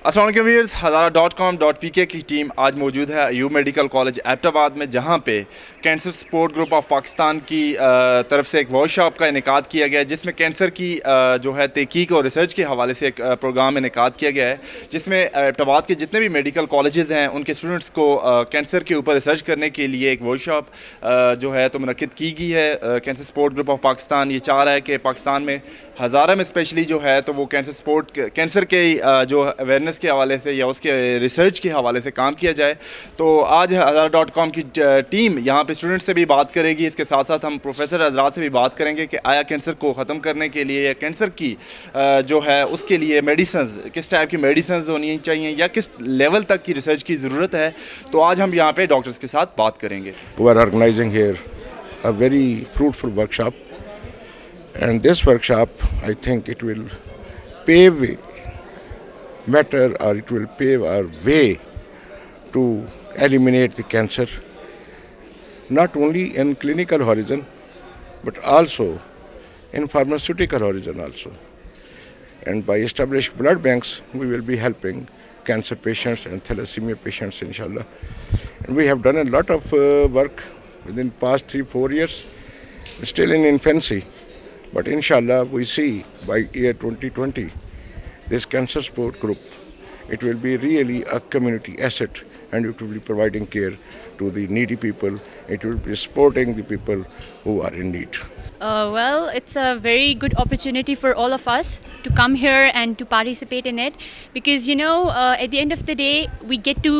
السلام علیکم wears, hazara.com.pk کی ٹیم آج موجود ہے ایوب میڈیکل کالج ایبٹ آباد میں، جہاں پہ cancer support group of Pakistan کی طرف سے ایک ورک شاپ کا انعقاد کیا گیا ہے، جس میں کینسر کی جو ہے تحقیق اور ریسرچ کے حوالے سے ایک پروگرام انعقاد کیا گیا ہے، جس میں ایبٹ آباد کے جتنے بھی میڈیکل کالجز ہیں ان کے اسٹوڈنٹس کو کینسر کے اوپر ریسرچ کرنے کے لیے ایک ورک شاپ جو ہے تو منعقد کی گئی ہے۔ Cancer support group of Pakistan یہ چاہ رہا ہے کہ پاکستان میں ہزارہ میں اسپیشلی جو ہے تو وہ کینسر کے جو اویئرنیس کے حوالے سے یا اس کے ریسرچ کے حوالے سے کام کیا جائے۔ تو آج hazara.com کی ٹیم یہاں پہ اسٹوڈنٹ سے بھی بات کرے گی، اس کے ساتھ ساتھ ہم پروفیسر حضرات سے بھی بات کریں گے کہ آیا کینسر کو ختم کرنے کے لیے یا کینسر کی جو ہے اس کے لیے میڈیسنز، کس ٹائپ کی میڈیسنز ہونی چاہیے یا کس لیول تک کی ریسرچ کی ضرورت ہے۔ تو آج ہم یہاں پہ ڈاکٹرز کے ساتھ بات کریں گے۔ We are organizing here a very fruitful workshop, and this workshop, I think it will pave matter, or it will pave our way to eliminate the cancer, not only in clinical horizon but also in pharmaceutical horizon also. And by establishing blood banks, we will be helping cancer patients and thalassemia patients, inshallah. And we have done a lot of work within past 3-4 years, still in infancy, but inshallah we see by year 2020 this cancer support group, it will be really a community asset, and it will be providing care to the needy people, it will be supporting the people who are in need. Well, it's a very good opportunity for all of us to come here and to participate in it, because at the end of the day we get to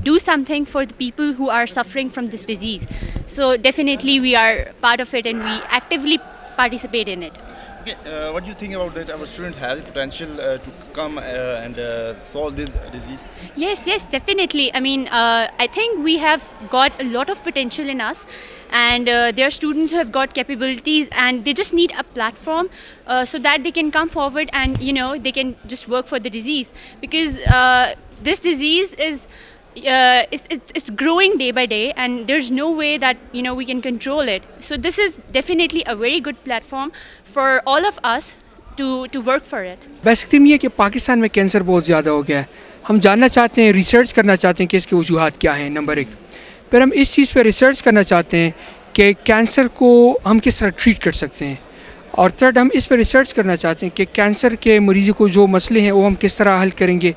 do something for the people who are suffering from this disease. So definitely we are part of it and we actively participate in it. Okay, what do you think about that? Our students have the potential to come and solve this disease? Yes, definitely. I mean, I think we have got a lot of potential in us, and there are students who have got capabilities, and they just need a platform so that they can come forward and they can just work for the disease, because this disease is it's growing day by day, and there's no way that we can control it. So this is definitely a very good platform for all of us to work for it. Basic theme یہ کہ پاکستان میں cancer بہت زیادہ ہو گیا ہے، ہم جاننا چاہتے ہیں، ریسرچ کرنا چاہتے ہیں کہ اس کے وجوہات کیا ہیں، نمبر 1۔ پھر ہم اس چیز پہ ریسرچ کرنا چاہتے ہیں کہ کینسر کو ہم کس طرح ٹریٹ کر سکتے ہیں، اور تھرڈ ہم اس پہ ریسرچ کرنا چاہتے ہیں کہ کینسر کے مریضوں کو جو مسئلے ہیں وہ ہم کس طرح حل کریں گے،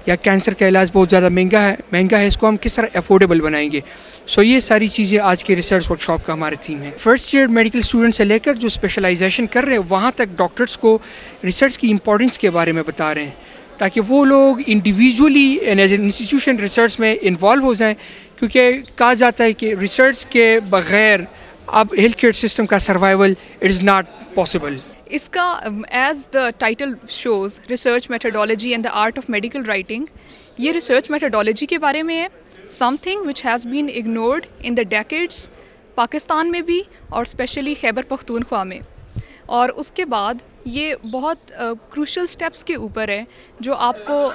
یا کینسر کا علاج بہت زیادہ مہنگا ہے، اس کو ہم کس طرح افورڈیبل بنائیں گے۔ سو یہ ساری چیزیں آج کے ریسرچ ورک شاپ کا ہمارا تھیم ہے۔ فرسٹ ایئر میڈیکل اسٹوڈنٹ سے لے کر جو اسپیشلائزیشن کر رہے ہیں وہاں تک ڈاکٹرس کو ریسرچ کی امپورٹنس کے بارے میں بتا رہے ہیں، تاکہ وہ لوگ individually as an institution research میں انوالو ہو جائیں، کیونکہ کہا جاتا ہے کہ ریسرچ کے بغیر اب ہیلتھ کیئر سسٹم کا survival it is not possible. اس کا as the title shows research methodology and the art of medical writing, یہ ریسرچ میتھڈالوجی کے بارے میں ہے، something which has been ignored in the decades Pakistan میں بھی اور اسپیشلی خیبر پختونخوا میں، اور اس کے بعد یہ بہت کروشل اسٹیپس کے اوپر ہے جو آپ کو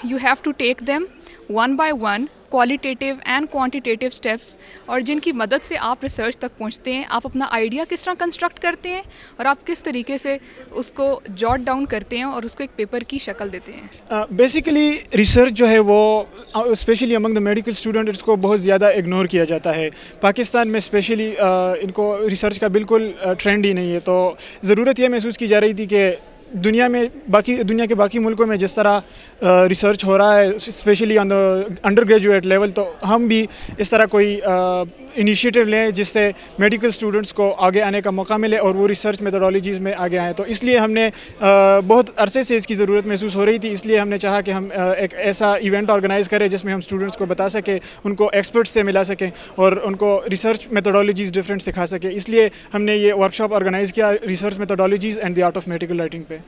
you have to take them one by one, qualitative and quantitative steps, اور جن کی مدد سے آپ ریسرچ تک پہنچتے ہیں، آپ اپنا آئیڈیا کس طرح کنسٹرکٹ کرتے ہیں اور آپ کس طریقے سے اس کو جاٹ ڈاؤن کرتے ہیں اور اس کو ایک پیپر کی شکل دیتے ہیں۔ بیسیکلی ریسرچ جو ہے وہ specially among the medical student اس کو بہت زیادہ اگنور کیا جاتا ہے پاکستان میں، اسپیشلی ان کو ریسرچ کا بالکل ٹرینڈ ہی نہیں ہے۔ تو ضرورت یہ محسوس کی جا رہی تھی کہ دنیا کے باقی ملکوں میں جس طرح ریسرچ ہو رہا ہے especially on the undergraduate level, تو ہم بھی اس طرح کوئی انیشیٹو لیں جس سے میڈیکل اسٹوڈنٹس کو آگے آنے کا موقع ملے اور وہ ریسرچ میتھڈالوجیز میں آگے آئیں۔ تو اس لیے ہم نے بہت عرصے سے اس کی ضرورت محسوس ہو رہی تھی، اس لیے ہم نے چاہا کہ ہم ایک ایسا ایونٹ آرگنائز کریں جس میں ہم اسٹوڈنٹس کو بتا سکیں، ان کو ایکسپرٹس سے ملا سکیں اور ان کو ریسرچ میتھڈالوجیز ڈفرینٹ سکھا سکیں۔ اس لیے ہم نے یہ ورک شاپ آرگنائز کیا research methodologies and the art of medical writing پہ۔